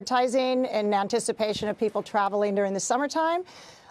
Advertising in anticipation of people traveling during the summertime.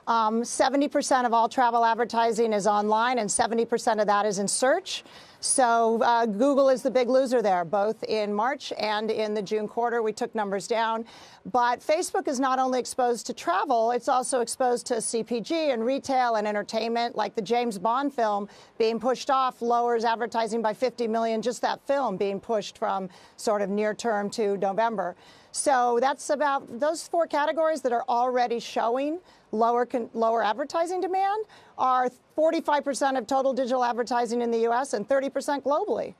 70% of all travel advertising is online, and 70% of that is in search. So Google is the big loser there, both in March and in the June quarter. We took numbers down. But Facebook is not only exposed to travel, it's also exposed to CPG and retail and entertainment, like the James Bond film being pushed off lowers advertising by 50 million, just that film being pushed from sort of near term to November. So that's about those four categories that are already showing lower advertising demand are 45% of total digital advertising in the U.S. and 30% globally.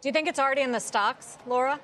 Do you think it's already in the stocks, Laura?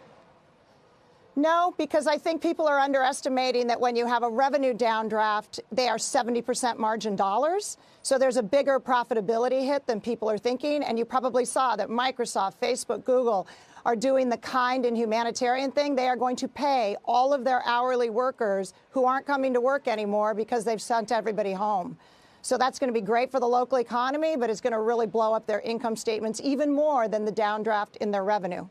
No, because I think people are underestimating that when you have a revenue downdraft, they are 70% margin dollars. So there's a bigger profitability hit than people are thinking. And you probably saw that Microsoft, Facebook, Google are doing the kind and humanitarian thing. They are going to pay all of their hourly workers who aren't coming to work anymore because they've sent everybody home. So that's going to be great for the local economy, but it's going to really blow up their income statements even more than the downdraft in their revenue.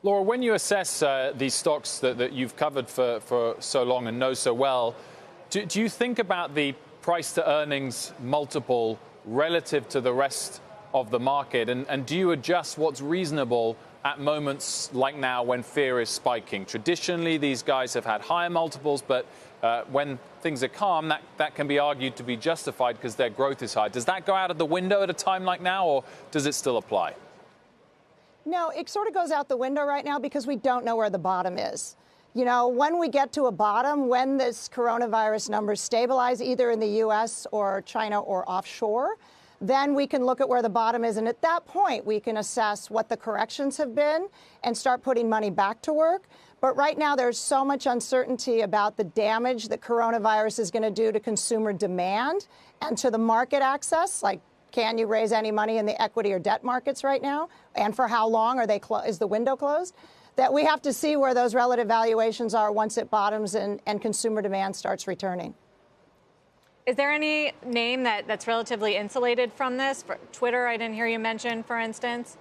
Laura, when you assess these stocks that you've covered for so long and know so well, do you think about the price to earnings multiple relative to the rest of the market? And do you adjust what's reasonable at moments like now when fear is spiking? Traditionally, these guys have had higher multiples, but when things are calm, that can be argued to be justified because their growth is high. Does that go out of the window at a time like now, or does it still apply? No, it sort of goes out the window right now because we don't know where the bottom is. You know, when we get to a bottom, when this coronavirus numbers stabilize either in the U.S. or China or offshore, then we can look at where the bottom is. And at that point, we can assess what the corrections have been and start putting money back to work. But right now, there's so much uncertainty about the damage that coronavirus is going to do to consumer demand and to the market access. Like, can you raise any money in the equity or debt markets right now? And for how long is the window closed? That we have to see where those relative valuations are once it bottoms and consumer demand starts returning. Is there any name that's relatively insulated from this? For Twitter, I didn't hear you mention, for instance.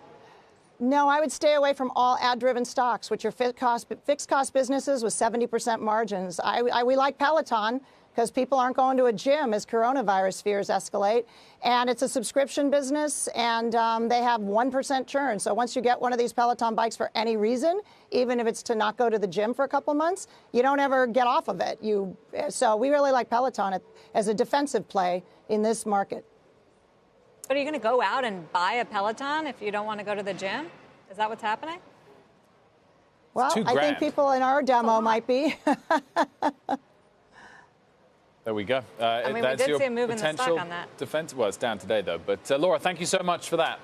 No, I would stay away from all ad-driven stocks, which are fixed cost businesses with 70% margins. We like Peloton because people aren't going to a gym as coronavirus fears escalate. And it's a subscription business, and they have 1% churn. So once you get one of these Peloton bikes for any reason, even if it's to not go to the gym for a couple months, you don't ever get off of it. So we really like Peloton as a defensive play in this market. But are you going to go out and buy a Peloton if you don't want to go to the gym? Is that what's happening? Well, I think people in our demo might be. There we go. I mean, we did see a move in the stock on that. Defense. Well, it's down today, though. But Laura, thank you so much for that.